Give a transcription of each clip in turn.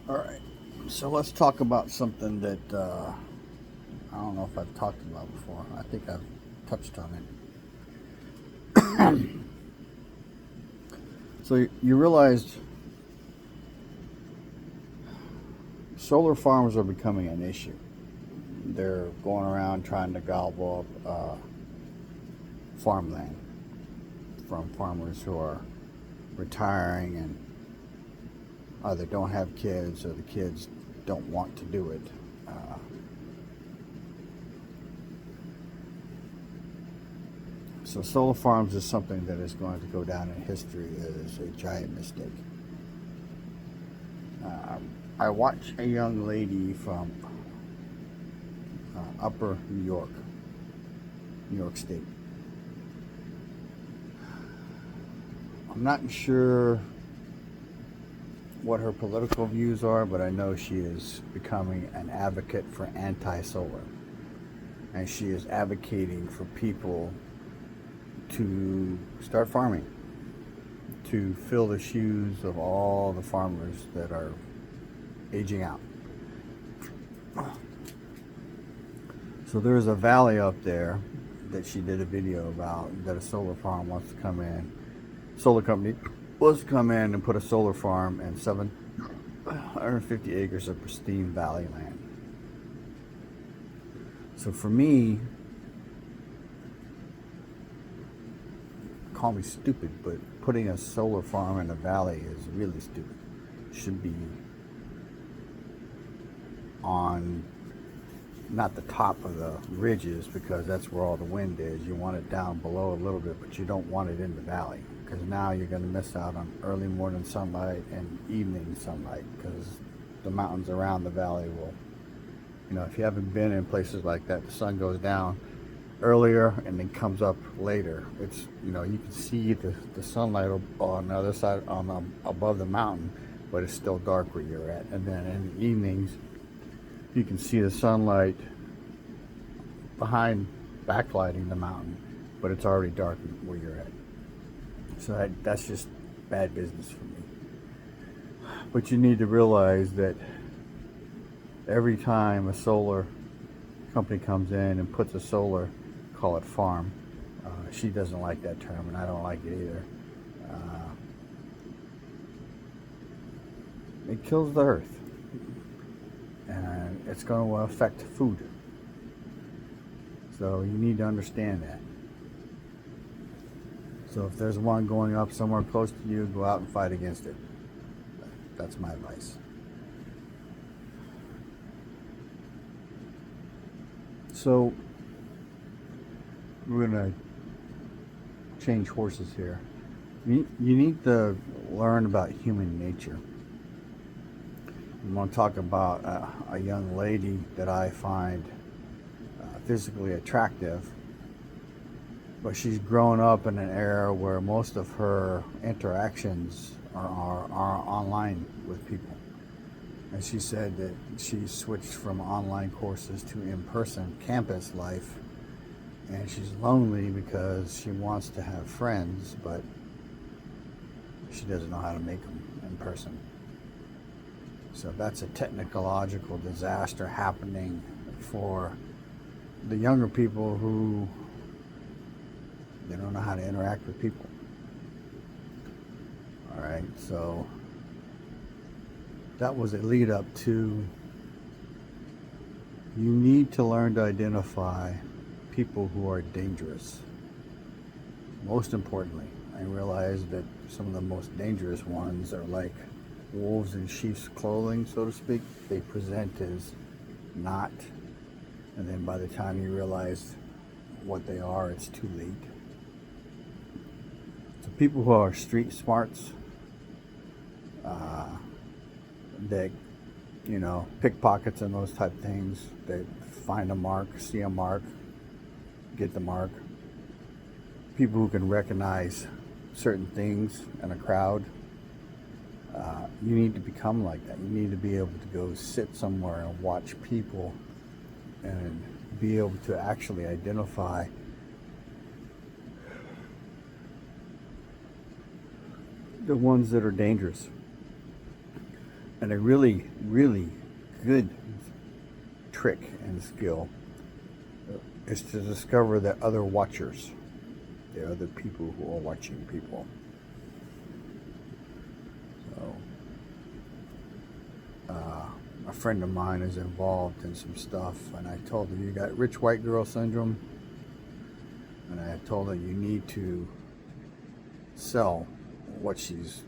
All right, so let's talk about something that I don't know if I've talked about before. I think I've touched on it. So you realized solar farms are becoming an issue. They're going around trying to gobble up farmland from farmers who are retiring and either don't have kids or the kids don't want to do it. So solar farms is something that is going to go down in history as a giant mistake. I watch a young lady from Upper New York, New York State. I'm not sure what her political views are, but I know she is becoming an advocate for anti-solar. And she is advocating for people to start farming, to fill the shoes of all the farmers that are aging out. So there's a valley up there that she did a video about that a solar farm wants to come in. Solar company wants to come in and put a solar farm in 750 acres of pristine valley land. So for me, call me stupid, but putting a solar farm in a valley is really stupid. Should be on not the top of the ridges because that's where all the wind is. You want it down below a little bit, but you don't want it in the valley because now you're going to miss out on early morning sunlight and evening sunlight because the mountains around the valley will, if you haven't been in places like that, the sun goes down earlier and then comes up later. It's, you can see the sunlight on the other side, above the mountain, but it's still dark where you're at. And then in the evenings, you can see the sunlight behind, backlighting the mountain, but it's already dark where you're at. So that's just bad business for me. But you need to realize that every time a solar company comes in and puts a solar, call it farm, she doesn't like that term, and I don't like it either. It kills the earth, and it's going to affect food. So you need to understand that. So if there's one going up somewhere close to you, go out and fight against it. That's my advice. So we're going to change horses here. You need to learn about human nature. I'm going to talk about a young lady that I find physically attractive, but she's grown up in an era where most of her interactions are online with people. And she said that she switched from online courses to in-person campus life, and she's lonely because she wants to have friends, but she doesn't know how to make them in person. So that's a technological disaster happening for the younger people who they don't know how to interact with people. All right, so that was a lead up to you need to learn to identify people who are dangerous. Most importantly, I realized that some of the most dangerous ones are like wolves in sheep's clothing, so to speak. They present as not, and then by the time you realize what they are, it's too late. So people who are street smarts, that pickpockets and those type of things, they find a mark, see a mark, get the mark. People who can recognize certain things in a crowd, you need to become like that. You need to be able to go sit somewhere and watch people and be able to actually identify the ones that are dangerous. And a really, really good trick and skill is to discover the other watchers, the other people who are watching people. So, a friend of mine is involved in some stuff, and I told her, you got rich white girl syndrome, and I told her you need to sell what she's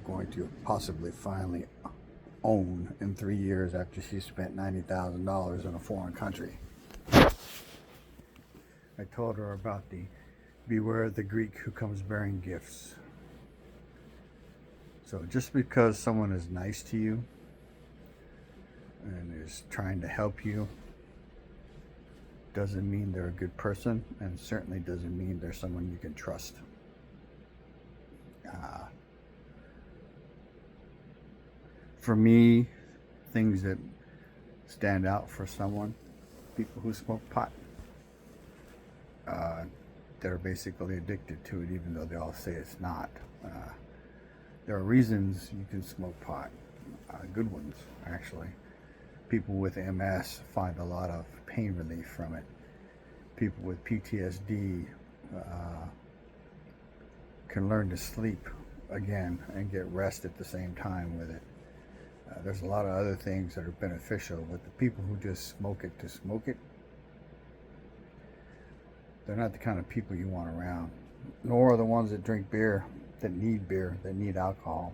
going to possibly finally own in 3 years after she spent $90,000 in a foreign country. I told her about the beware of the Greek who comes bearing gifts. So just because someone is nice to you and is trying to help you doesn't mean they're a good person, and certainly doesn't mean they're someone you can trust. For me, things that stand out for someone, people who smoke pot, that are basically addicted to it, even though they all say it's not. There are reasons you can smoke pot, good ones actually. People with MS find a lot of pain relief from it. People with PTSD can learn to sleep again and get rest at the same time with it. There's a lot of other things that are beneficial, but the people who just smoke it to smoke it, they're not the kind of people you want around. Nor are the ones that drink beer, that need alcohol.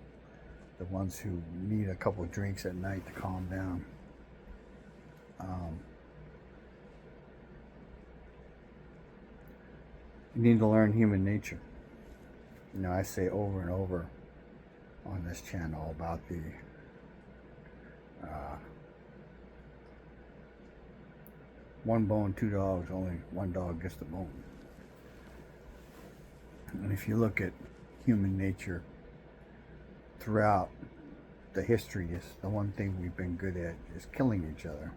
The ones who need a couple of drinks at night to calm down. You need to learn human nature. You know, I say over and over on this channel about the one bone, two dogs, only one dog gets the bone. And if you look at human nature throughout the history, is the one thing we've been good at is killing each other.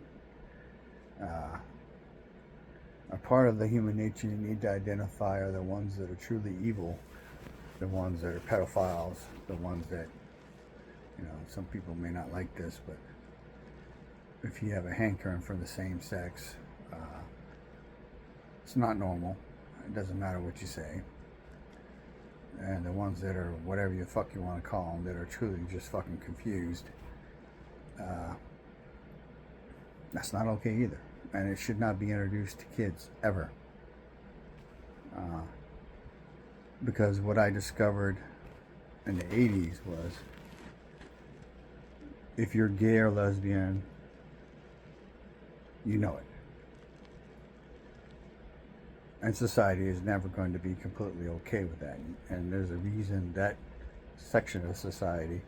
A part of the human nature you need to identify are the ones that are truly evil, the ones that are pedophiles, the ones that, you know, some people may not like this, but if you have a hankering for the same sex, it's not normal. It doesn't matter what you say. And the ones that are whatever the fuck you want to call them, that are truly just fucking confused, that's not okay either. And it should not be introduced to kids ever. Because what I discovered in the 80s was, if you're gay or lesbian, you know it. And society is never going to be completely okay with that. And there's a reason that section of society,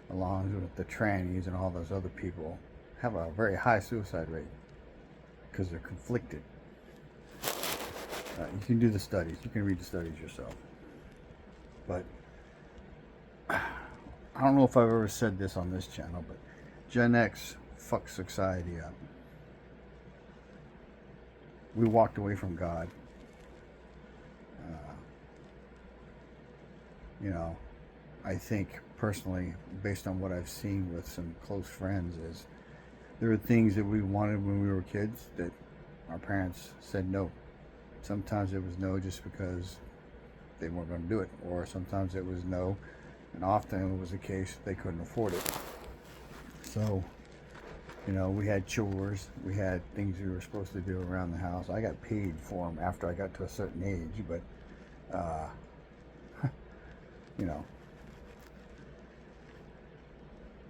along with the trannies and all those other people, have a very high suicide rate, because they're conflicted. You can do the studies. You can read the studies yourself. But I don't know if I've ever said this on this channel, but Gen X fucks society up. We walked away from God. You know, I think personally, based on what I've seen with some close friends, is there are things that we wanted when we were kids that our parents said no. Sometimes it was no just because they weren't going to do it, or sometimes it was no, and often it was the case they couldn't afford it. So, you know, we had chores, we had things we were supposed to do around the house. I got paid for them after I got to a certain age, but you know,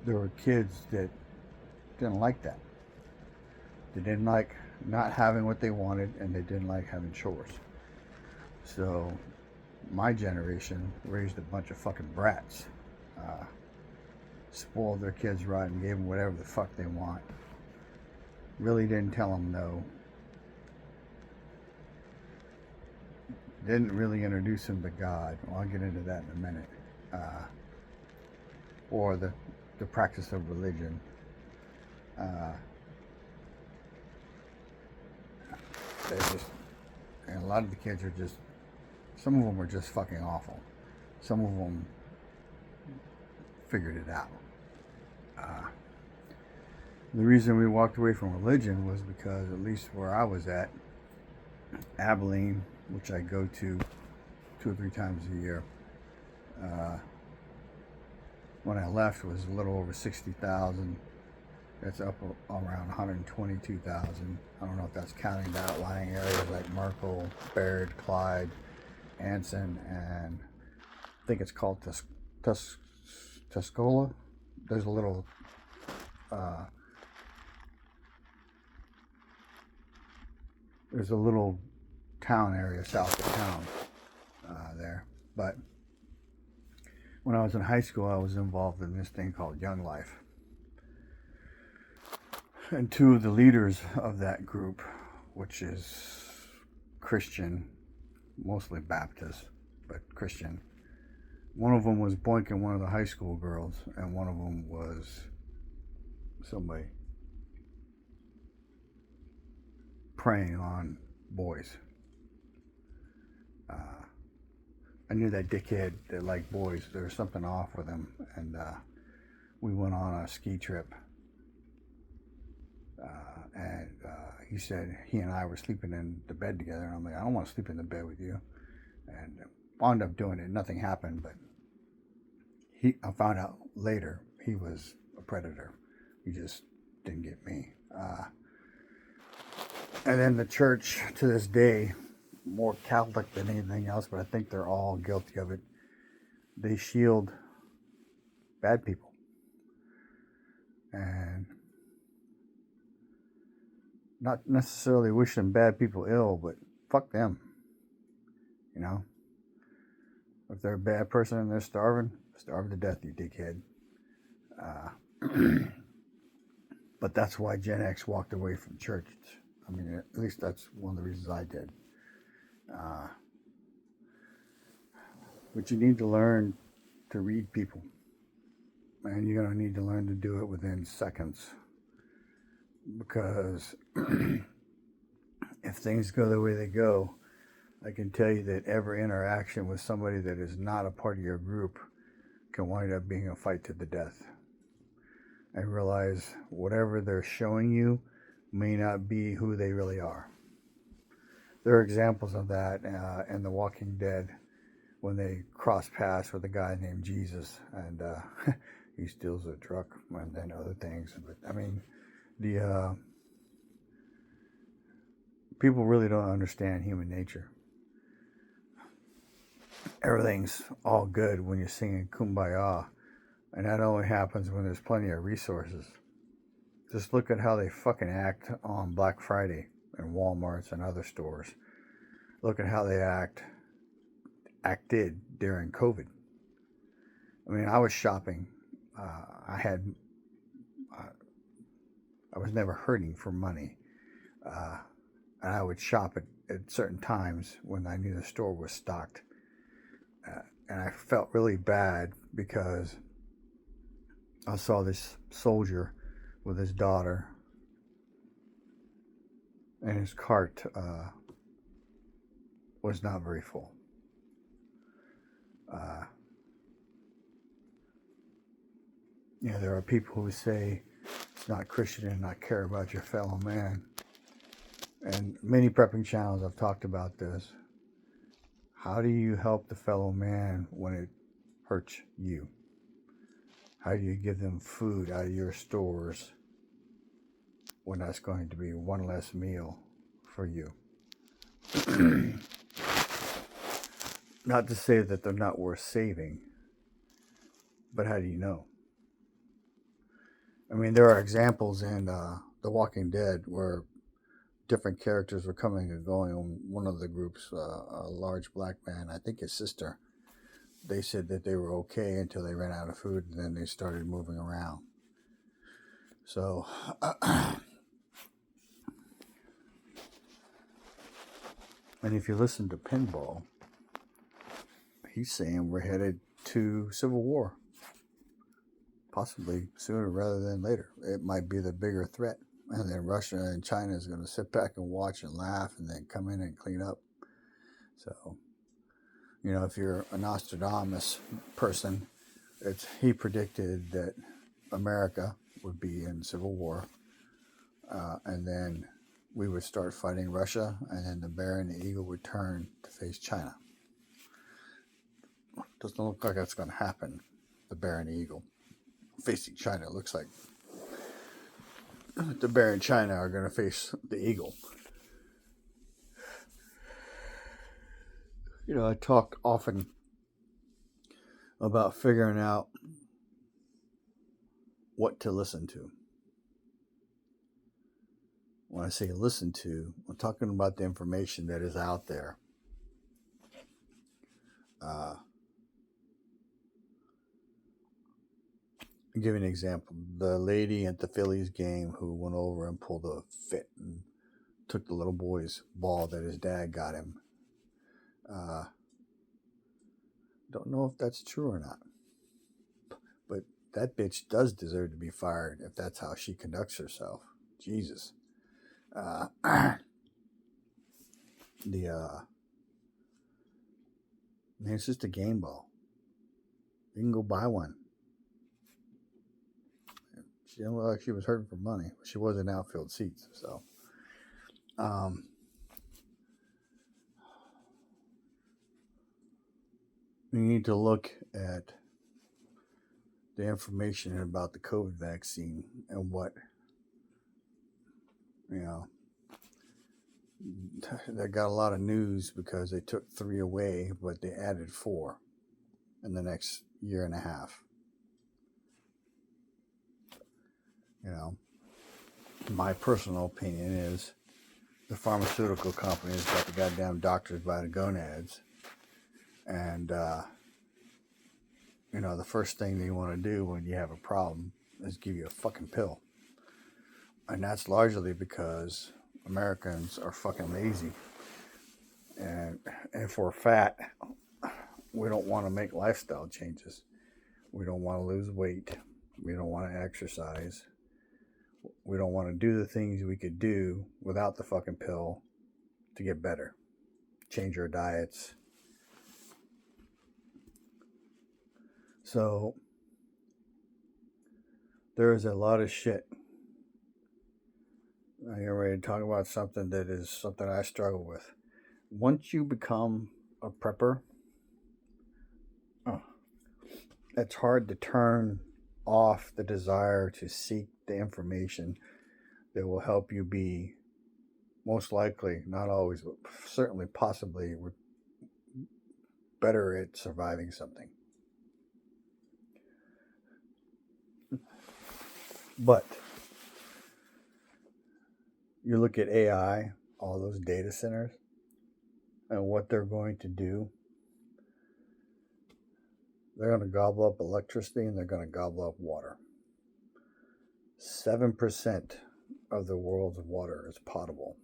there were kids that didn't like that. They didn't like not having what they wanted, and they didn't like having chores. So my generation raised a bunch of fucking brats, spoiled their kids right and gave them whatever the fuck they want. Really didn't tell them no. Didn't really introduce them to God. Well, I'll get into that in a minute. Or the practice of religion. They're just, and a lot of the kids are just, some of them are just fucking awful. Some of them figured it out. The reason we walked away from religion was because, at least where I was at, Abilene, which I go to 2 or 3 times a year, uh, when I left was a little over 60,000. That's up around 122,000. I don't know if that's counting the outlying areas like Merkel, Baird, Clyde, Anson, and I think it's called Tuscola. There's a little town area south of town there. But when I was in high school, I was involved in this thing called Young Life. And two of the leaders of that group, which is Christian, mostly Baptist, but Christian, one of them was boinking one of the high school girls, and one of them was somebody preying on boys. I knew that dickhead that liked boys. There was something off with him, and we went on a ski trip. And he said he and I were sleeping in the bed together, and I'm like, I don't want to sleep in the bed with you. And wound up doing it. Nothing happened, but I found out later he was a predator. He just didn't get me. And then the church, to this day, more Catholic than anything else, but I think they're all guilty of it. They shield bad people. And not necessarily wishing bad people ill, but fuck them. You know? If they're a bad person and they're starving, starve to death, you dickhead. But that's why Gen X walked away from church. I mean, at least that's one of the reasons I did. But you need to learn to read people. And you're going to need to learn to do it within seconds. Because if things go the way they go, I can tell you that every interaction with somebody that is not a part of your group can wind up being a fight to the death. I realize whatever they're showing you may not be who they really are. There are examples of that in The Walking Dead when they cross paths with a guy named Jesus, and he steals a truck and then other things. But I mean, the people really don't understand human nature. Everything's all good when you're singing Kumbaya, and that only happens when there's plenty of resources. Just look at how they fucking act on Black Friday in Walmarts and other stores. Look at how they acted during COVID. I mean, I was shopping. I was never hurting for money. And I would shop at certain times when I knew the store was stocked. And I felt really bad because I saw this soldier with his daughter, and his cart was not very full. There are people who say it's not Christian and not care about your fellow man. And many prepping channels I've talked about this. How do you help the fellow man when it hurts you? How do you give them food out of your stores when that's going to be one less meal for you? Not to say that they're not worth saving, but how do you know? I mean, there are examples in The Walking Dead where different characters were coming and going. On one of the groups, a large black man, I think his sister, they said that they were okay until they ran out of food, and then they started moving around. So, and if you listen to Pinball, he's saying we're headed to civil war. Possibly sooner rather than later. It might be the bigger threat. And then Russia and China is going to sit back and watch and laugh and then come in and clean up. So, if you're a Nostradamus person, he predicted that America would be in civil war, and then we would start fighting Russia, and then the bear and the eagle would turn to face China. Doesn't look like that's going to happen. The bear and the eagle facing China. It looks like the bear and China are going to face the eagle. You know, I talk often about figuring out what to listen to. When I say listen to, I'm talking about the information that is out there. I'll give you an example. The lady at the Phillies game who went over and pulled a fit and took the little boy's ball that his dad got him. Don't know if that's true or not. But that bitch does deserve to be fired if that's how she conducts herself. Jesus. It's just a game ball. You can go buy one. She didn't look like she was hurting for money. She was in outfield seats, so. We need to look at the information about the COVID vaccine and what, you know, they got a lot of news because they took 3 away, but they added 4 in the next year and a half. You know, my personal opinion is the pharmaceutical companies got the goddamn doctors by the gonads. And, you know, the first thing they want to do when you have a problem is give you a fucking pill. And that's largely because Americans are fucking lazy. And if we're fat, we don't want to make lifestyle changes. We don't want to lose weight. We don't want to exercise. We don't want to do the things we could do without the fucking pill to get better. Change our diets. So there is a lot of shit. I'm ready to talk about something that is something I struggle with. Once you become a prepper, it's hard to turn off the desire to seek the information that will help you be, most likely, not always, but certainly possibly better at surviving something. But you look at AI, all those data centers, and what they're going to do. They're going to gobble up electricity and they're going to gobble up water. 7% of the world's water is potable.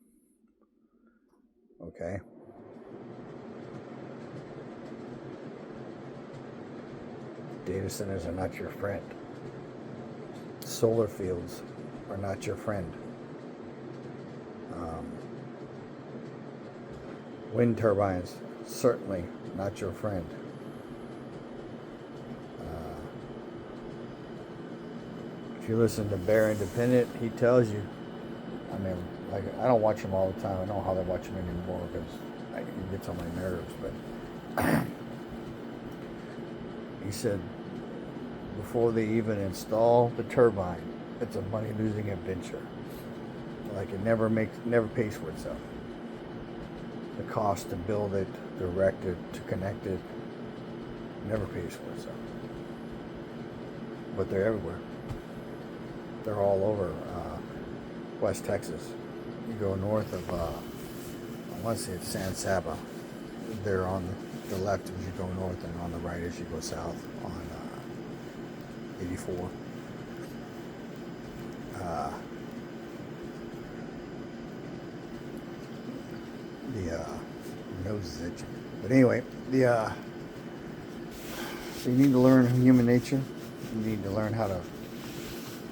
Okay? Data centers are not your friend. Solar fields are not your friend. Wind turbines, certainly not your friend. If you listen to Bear Independent, he tells you, I mean, like, I don't watch him all the time. I don't know how they watch him anymore because it gets on my nerves, but he said before they even install the turbine, it's a money-losing adventure. Like, it never pays for itself. The cost to build it, to erect it, to connect it, never pays for itself. But they're everywhere. They're all over West Texas. You go north of, I want to say it's San Saba. They're on the left as you go north and on the right as you go south on 84. Nose is itching. But anyway, so you need to learn human nature. You need to learn how to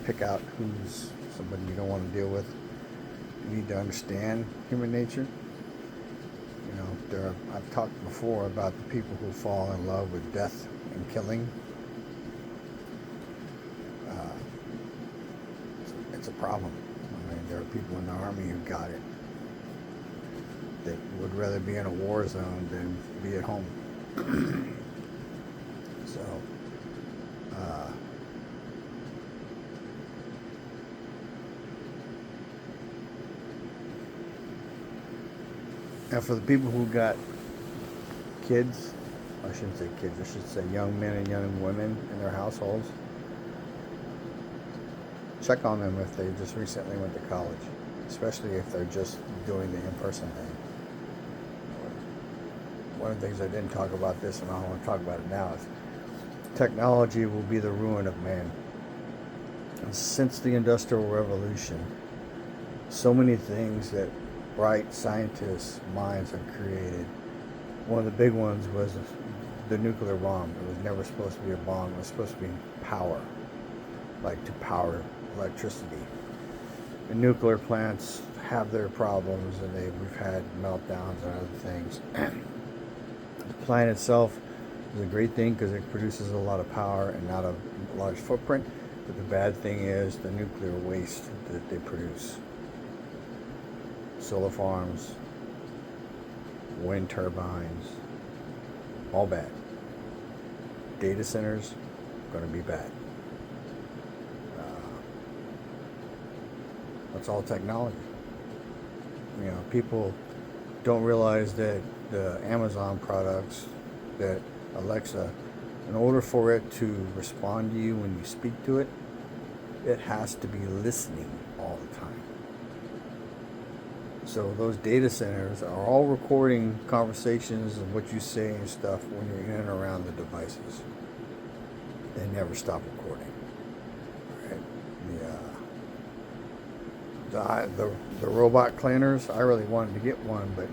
pick out who's somebody you don't want to deal with. You need to understand human nature. You know, I've talked before about the people who fall in love with death and killing. the problem. I mean, there are people in the army who got it that would rather be in a war zone than be at home. So, uh, and for the people who got kids, I shouldn't say kids, I should say young men and young women in their households, check on them if they just recently went to college, especially if they're just doing the in-person thing. One of the things I didn't talk about this, and I don't want to talk about it now, is technology will be the ruin of man. And since the Industrial Revolution, so many things that bright scientists' minds have created. One of the big ones was the nuclear bomb. It was never supposed to be a bomb. It was supposed to be power, like to power electricity. The nuclear plants have their problems, and we've had meltdowns and other things. The plant itself is a great thing because it produces a lot of power and not a large footprint. But the bad thing is the nuclear waste that they produce. Solar farms, wind turbines, all bad. Data centers, going to be bad. That's all technology. You know, people don't realize that the Amazon products, that Alexa, in order for it to respond to you when you speak to it, it has to be listening all the time. So those data centers are all recording conversations and what you say and stuff when you're in and around the devices. They never stop recording. Right? The robot cleaners, I really wanted to get one, but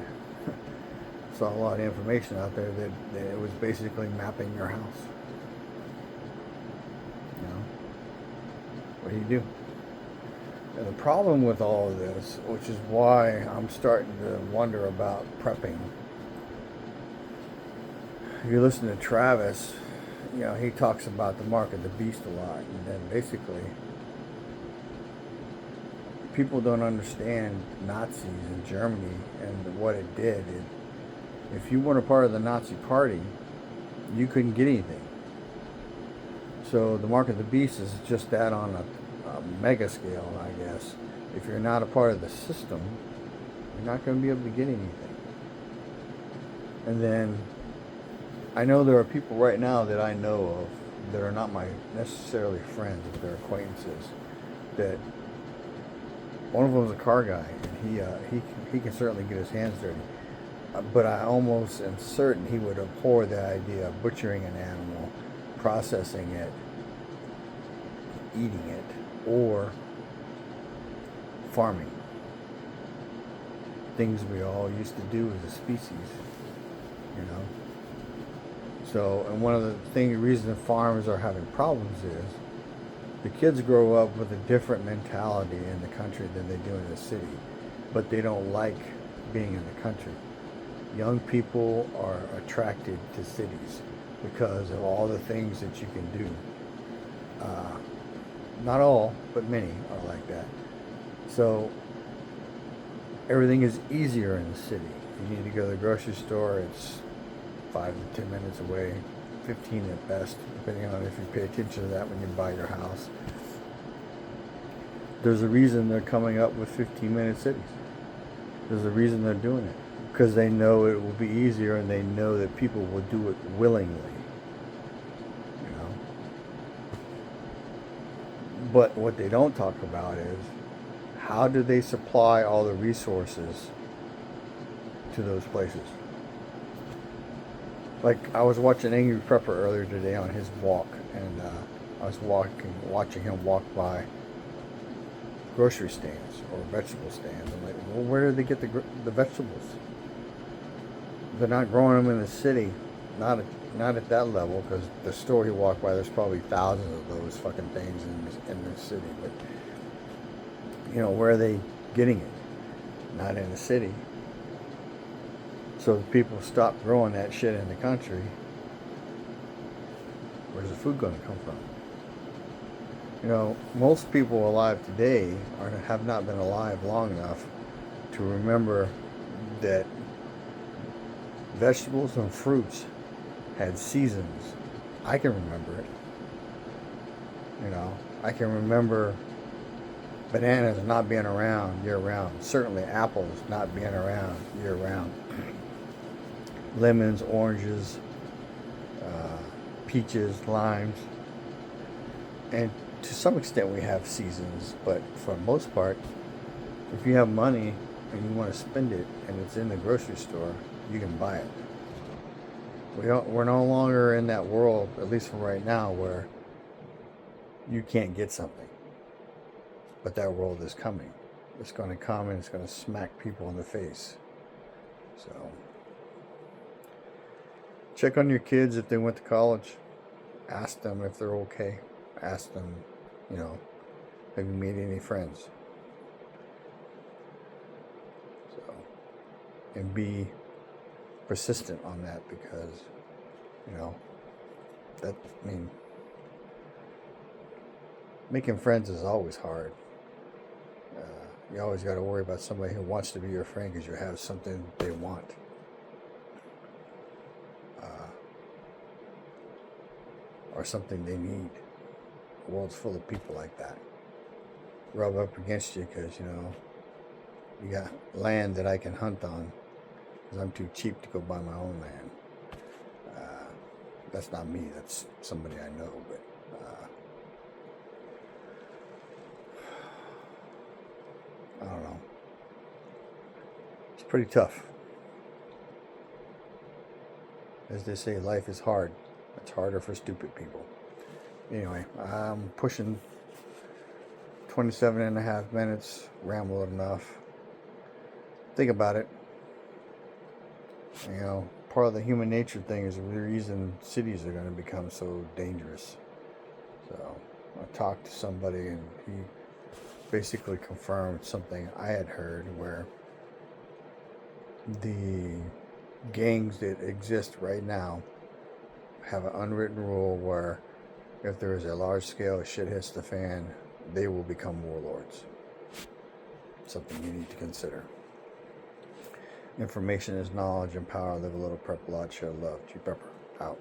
saw a lot of information out there that it was basically mapping your house. You know, what do you do? And the problem with all of this, which is why I'm starting to wonder about prepping. If you listen to Travis, you know, he talks about the mark of the beast a lot, and then basically people don't understand Nazis in Germany and what it did. If you weren't a part of the Nazi party, you couldn't get anything. So the mark of the beast is just that on a mega scale, I guess. If you're not a part of the system, you're not going to be able to get anything. And then I know there are people right now that I know of that are not my necessarily friends, but they're acquaintances, that one of them is a car guy, and he can certainly get his hands dirty. But I almost am certain he would abhor the idea of butchering an animal, processing it, eating it, or farming. Things we all used to do as a species, you know. So, and one of the reason farmers are having problems is the kids grow up with a different mentality in the country than they do in the city, but they don't like being in the country. Young people are attracted to cities because of all the things that you can do. Not all, but many are like that. So everything is easier in the city. If you need to go to the grocery store, it's 5 to 10 minutes away, 15 at best, depending on if you pay attention to that when you buy your house. There's a reason they're coming up with 15-minute cities. There's a reason they're doing it. Because they know it will be easier, and they know that people will do it willingly. You know? But what they don't talk about is, how do they supply all the resources to those places? Like, I was watching Angry Prepper earlier today on his walk, and I was watching him walk by grocery stands or vegetable stands. I'm like, well, where do they get the vegetables? They're not growing them in the city, not at that level, because the store he walked by, there's probably thousands of those fucking things in the city. But you know, where are they getting it? Not in the city. So if people stop growing that shit in the country, where's the food going to come from? You know, most people alive today have not been alive long enough to remember that vegetables and fruits had seasons. I can remember it. You know, I can remember bananas not being around year round. Certainly apples not being around year round. Lemons, oranges, uh, peaches, limes. And to some extent we have seasons, but for the most part, if you have money and you want to spend it and it's in the grocery store, you can buy it. We're no longer in that world, at least for right now, where you can't get something. But that world is coming. It's going to come and it's going to smack people in the face. So check on your kids if they went to college. Ask them if they're okay. Ask them, you know, have you made any friends? So, and be persistent on that, because, you know, making friends is always hard. You always got to worry about somebody who wants to be your friend because you have something they want. Or something they need. The world's full of people like that. Rub up against you because, you know, you got land that I can hunt on because I'm too cheap to go buy my own land. That's not me. That's somebody I know. But I don't know. It's pretty tough. As they say, life is hard. It's harder for stupid people. Anyway, I'm pushing 27 and a half minutes. Rambled enough. Think about it. You know, part of the human nature thing is the reason cities are going to become so dangerous. So I talked to somebody and he basically confirmed something I had heard, where the gangs that exist right now have an unwritten rule where if there is a large scale shit hits the fan, they will become warlords. Something you need to consider. Information is knowledge and power. Live a little, prep a lot, share love. G Pepper, out.